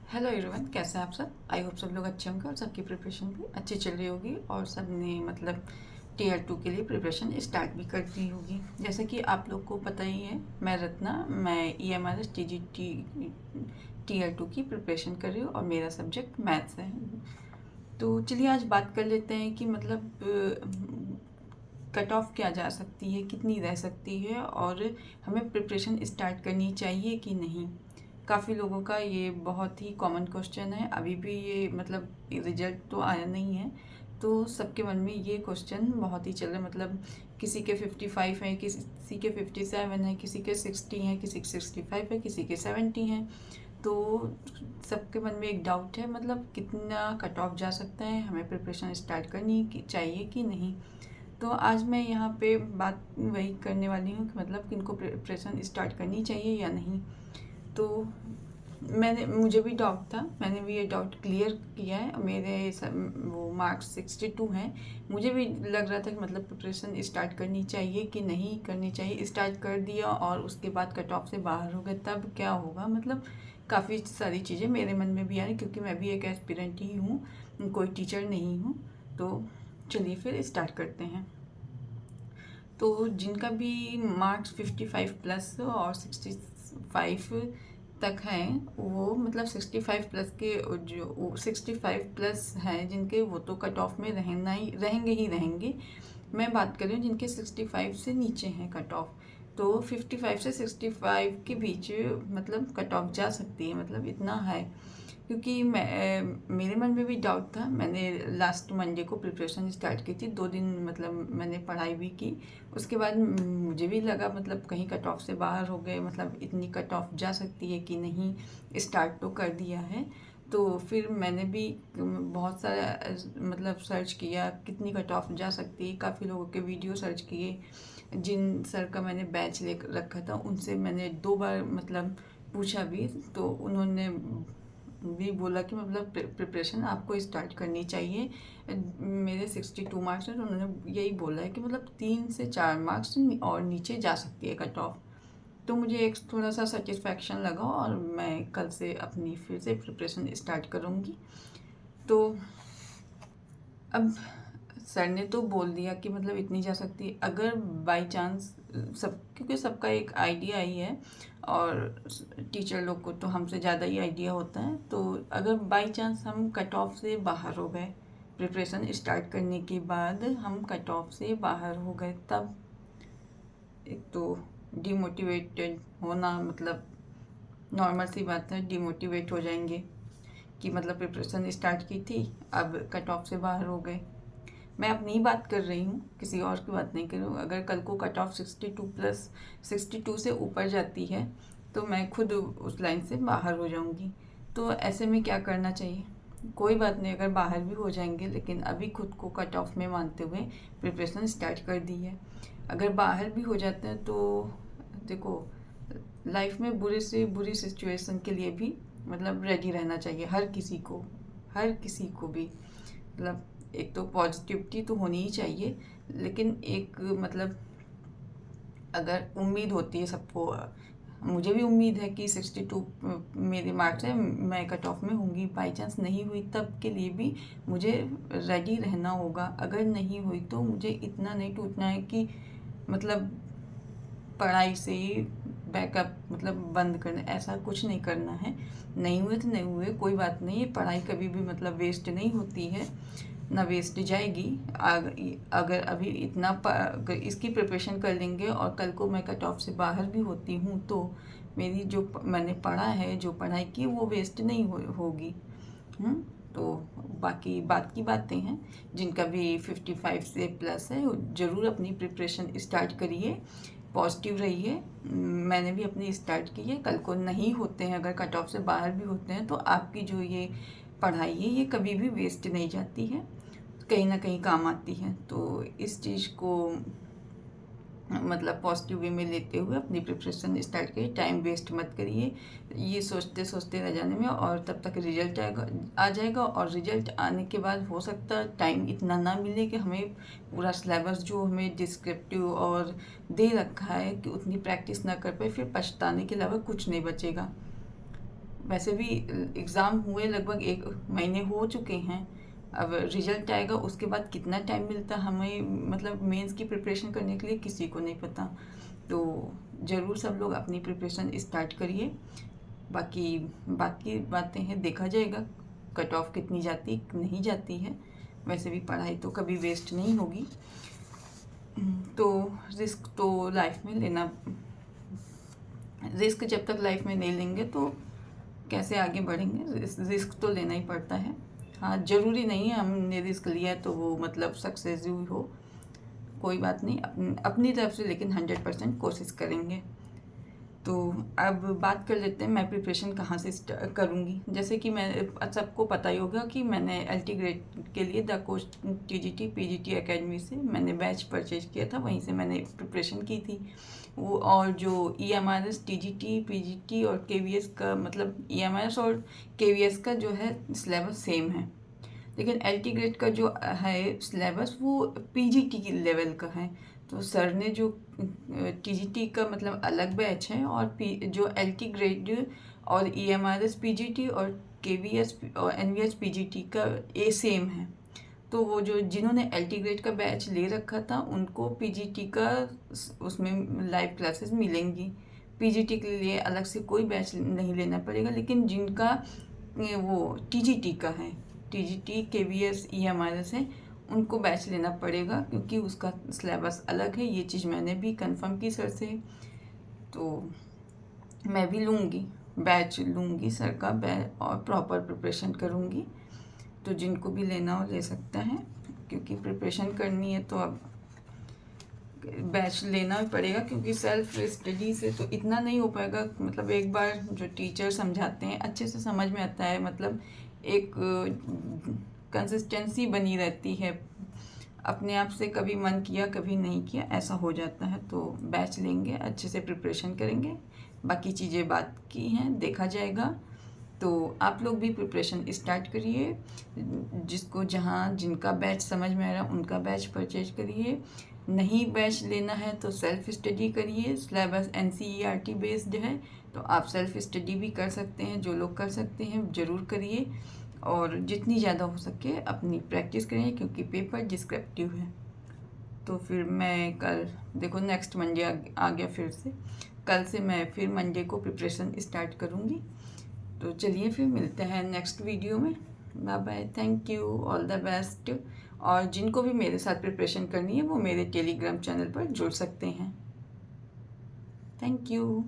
Hello everyone, कैसे हैं आप सब। आई होप सब लोग अच्छे होंगे और सबकी प्रिपरेशन भी अच्छी चल रही होगी और सब ने मतलब टीयर 2 के लिए प्रिपरेशन स्टार्ट भी कर दी होगी। जैसे कि आप लोग को पता ही है, मैं रत्ना, मैं EMRS TGT टीयर 2 की प्रिपरेशन कर रही हूँ और मेरा सब्जेक्ट मैथ्स है। तो चलिए आज बात कर लेते हैं कि मतलब कट ऑफ क्या जा सकती है, कितनी रह सकती है और हमें प्रिपरेशन स्टार्ट करनी चाहिए कि नहीं। काफ़ी लोगों का ये बहुत ही कॉमन क्वेश्चन है। अभी भी ये मतलब रिजल्ट तो आया नहीं है, तो सबके मन में ये क्वेश्चन बहुत ही चल रहा है। मतलब किसी के 55 है, किसी के 57 है, किसी के 60 हैं, किसी के 65 है, किसी के 70 हैं। तो सबके मन में एक डाउट है, मतलब कितना कट ऑफ जा सकता है, हमें प्रिपरेशन स्टार्ट करनी चाहिए कि नहीं। तो आज मैं यहाँ पे बात वही करने वाली हूँ कि मतलब किनको प्रिपरेशन स्टार्ट करनी चाहिए या नहीं। तो मुझे भी डाउट था, मैंने भी ये डाउट क्लियर किया है। वो मार्क्स 62 हैं। मुझे भी लग रहा था कि मतलब प्रिपरेशन स्टार्ट करनी चाहिए कि नहीं करनी चाहिए। स्टार्ट कर दिया और उसके बाद कट ऑफ से बाहर हो गए तब क्या होगा। मतलब काफ़ी सारी चीज़ें मेरे मन में भी आ रही, क्योंकि मैं भी एक एस्पिरेंट ही हूँ, कोई टीचर नहीं हूँ। तो चलिए फिर स्टार्ट करते हैं। तो जिनका भी मार्क्स 55 प्लस और 65 तक हैं, वो मतलब 65 प्लस के, जो 65 प्लस हैं जिनके, वो तो कट ऑफ में रहेंगे। मैं बात कर रही हूँ जिनके 65 से नीचे हैं कट ऑफ। तो 55 से 65 के बीच मतलब कट ऑफ जा सकती है, मतलब इतना है। क्योंकि मेरे मन में भी डाउट था। मैंने लास्ट मंडे को प्रिपरेशन स्टार्ट की थी, 2 दिन मतलब मैंने पढ़ाई भी की। उसके बाद मुझे भी लगा मतलब कहीं कट ऑफ से बाहर हो गए, मतलब इतनी कट ऑफ जा सकती है कि नहीं। स्टार्ट तो कर दिया है। तो फिर मैंने भी बहुत सारा मतलब सर्च किया कितनी कट ऑफ जा सकती है। काफ़ी लोगों के वीडियो सर्च किए। जिन सर का मैंने बैच ले रखा था उनसे मैंने 2 बार मतलब पूछा भी, तो उन्होंने भी बोला कि मतलब प्रिपरेशन आपको स्टार्ट करनी चाहिए। मेरे 62 मार्क्स हैं, तो उन्होंने यही बोला है कि मतलब 3 से 4 मार्क्स और नीचे जा सकती है कट ऑफ। तो मुझे एक थोड़ा सा सेटिस्फैक्शन लगा और मैं कल से अपनी फिर से प्रिपरेशन स्टार्ट करूँगी। तो अब सर ने तो बोल दिया कि मतलब इतनी जा सकती है। अगर बाई चांस क्योंकि सबका एक आइडिया ही है और टीचर लोग को तो हमसे ज़्यादा ही आइडिया होता है। तो अगर बाई चांस हम कट ऑफ से बाहर हो गए, प्रिपरेशन स्टार्ट करने के बाद हम कट ऑफ से बाहर हो गए, तब एक तो डिमोटिवेटेड होना मतलब नॉर्मल सी बात है। डिमोटिवेट हो जाएंगे कि मतलब प्रिपरेशन स्टार्ट की थी, अब कट ऑफ से बाहर हो गए। मैं अपनी ही बात कर रही हूँ, किसी और की बात नहीं कर रही हूँ। अगर कल को कट ऑफ 62 से ऊपर जाती है तो मैं खुद उस लाइन से बाहर हो जाऊँगी। तो ऐसे में क्या करना चाहिए। कोई बात नहीं, अगर बाहर भी हो जाएंगे, लेकिन अभी खुद को कट ऑफ में मानते हुए प्रिपरेशन स्टार्ट कर दी है। अगर बाहर भी हो जाते हैं तो देखो, लाइफ में बुरे से बुरी सिचुएशन के लिए भी मतलब रेडी रहना चाहिए हर किसी को भी। मतलब एक तो पॉजिटिविटी तो होनी ही चाहिए, लेकिन एक मतलब अगर उम्मीद होती है सबको, मुझे भी उम्मीद है कि 62 मेरे मार्क्स है, मैं कट ऑफ में होंगी। बाई चांस नहीं हुई तब के लिए भी मुझे रेडी रहना होगा। अगर नहीं हुई तो मुझे इतना नहीं टूटना है कि मतलब पढ़ाई से ही बैकअप मतलब बंद करना, ऐसा कुछ नहीं करना है। नहीं हुए तो नहीं हुए, कोई बात नहीं है। पढ़ाई कभी भी मतलब वेस्ट नहीं होती है, ना वेस्ट जाएगी। अगर अभी अगर इसकी प्रिपरेशन कर लेंगे और कल को मैं कट ऑफ से बाहर भी होती हूँ तो मेरी जो मैंने पढ़ा है, जो पढ़ाई की, वो वेस्ट नहीं होगी। तो बाकी बात की बातें हैं। जिनका भी 55 से प्लस है, ज़रूर अपनी प्रिपरेशन स्टार्ट करिए, पॉजिटिव रहिए। मैंने भी अपनी स्टार्ट की है। कल को नहीं होते हैं, अगर कट ऑफ से बाहर भी होते हैं, तो आपकी जो ये पढ़ाई है ये कभी भी वेस्ट नहीं जाती है, कहीं ना कहीं काम आती है। तो इस चीज़ को मतलब पॉजिटिव वे में लेते हुए अपनी प्रिपरेशन स्टार्ट करिए। टाइम वेस्ट मत करिए ये सोचते सोचते रह जाने में, और तब तक रिजल्ट आ जाएगा। और रिजल्ट आने के बाद हो सकता है टाइम इतना ना मिले कि हमें पूरा सिलेबस जो हमें डिस्क्रिप्टिव और दे रखा है कि उतनी प्रैक्टिस ना कर पाए, फिर पछताने के अलावा कुछ नहीं बचेगा। वैसे भी एग्ज़ाम हुए लगभग 1 महीने हो चुके हैं। अब रिजल्ट आएगा उसके बाद कितना टाइम मिलता हमें, मतलब मेंस की प्रिपरेशन करने के लिए, किसी को नहीं पता। तो ज़रूर सब लोग अपनी प्रिपरेशन स्टार्ट करिए। बाकी बाकी बातें हैं, देखा जाएगा कट ऑफ कितनी जाती नहीं जाती है। वैसे भी पढ़ाई तो कभी वेस्ट नहीं होगी। तो रिस्क तो लाइफ में लेना, रिस्क जब तक लाइफ में नहीं लेंगे तो कैसे आगे बढ़ेंगे। रिस्क तो लेना ही पड़ता है। हाँ, ज़रूरी नहीं है हमने रिस्क लिया है तो वो मतलब सक्सेस हुई हो, कोई बात नहीं, अपनी तरफ से लेकिन 100% कोशिश करेंगे। तो अब बात कर लेते हैं मैं प्रिपरेशन कहाँ से करूँगी। जैसे कि मैं, सबको पता ही होगा कि मैंने एलटी ग्रेड के लिए the coach TGT PGT academy से मैंने बैच परचेज किया था, वहीं से मैंने प्रिपरेशन की थी वो। और जो ईएमआरएस टीजीटी पीजीटी और केवीएस का, मतलब ईएमआरएस और केवीएस का जो है सिलेबस सेम है, लेकिन एलटी ग्रेड का जो है सिलेबस वो पीजीटी की लेवल का है। तो सर ने जो टीजीटी का मतलब अलग बैच है, और जो एलटी ग्रेड और ईएमआरएस पीजीटी और केवीएस और एनवीएस पीजीटी का ए सेम है। तो वो जो जिन्होंने एलटी ग्रेड का बैच ले रखा था उनको पीजीटी का उसमें लाइव क्लासेस मिलेंगी। पीजीटी के लिए अलग से कोई बैच नहीं लेना पड़ेगा। लेकिन जिनका वो टीजीटी का है, टीजीटी केवीएस ईएमआरएस है, उनको बैच लेना पड़ेगा क्योंकि उसका सिलेबस अलग है। ये चीज़ मैंने भी कंफर्म की सर से। तो मैं भी लूँगी, बैच लूँगी सर का और प्रॉपर प्रिपरेशन करूँगी। तो जिनको भी लेना हो ले सकता है, क्योंकि प्रिपरेशन करनी है तो अब बैच लेना पड़ेगा, क्योंकि सेल्फ स्टडी से तो इतना नहीं हो पाएगा। मतलब एक बार जो टीचर समझाते हैं अच्छे से समझ में आता है, मतलब एक कंसिस्टेंसी बनी रहती है। अपने आप से कभी मन किया कभी नहीं किया ऐसा हो जाता है। तो बैच लेंगे, अच्छे से प्रिपरेशन करेंगे, बाकी चीज़ें बात की हैं, देखा जाएगा। तो आप लोग भी प्रिपरेशन स्टार्ट करिए। जिसको जहाँ जिनका बैच समझ में आ रहा है उनका बैच परचेज करिए। नहीं बैच लेना है तो सेल्फ स्टडी करिए। सिलेबस एनसीईआरटी बेस्ड है, तो आप सेल्फ स्टडी भी कर सकते हैं। जो लोग कर सकते हैं ज़रूर करिए, और जितनी ज़्यादा हो सके अपनी प्रैक्टिस करिए, क्योंकि पेपर डिस्क्रिप्टिव है। तो फिर मैं कल, देखो नेक्स्ट मंडे आ गया फिर से, कल से मैं फिर मंडे को प्रिपरेशन स्टार्ट करूँगी। तो चलिए फिर मिलते हैं नेक्स्ट वीडियो में। Bye bye, thank you, all the best. और जिनको भी मेरे साथ प्रिपरेशन करनी है वो मेरे टेलीग्राम चैनल पर जुड़ सकते हैं। Thank you.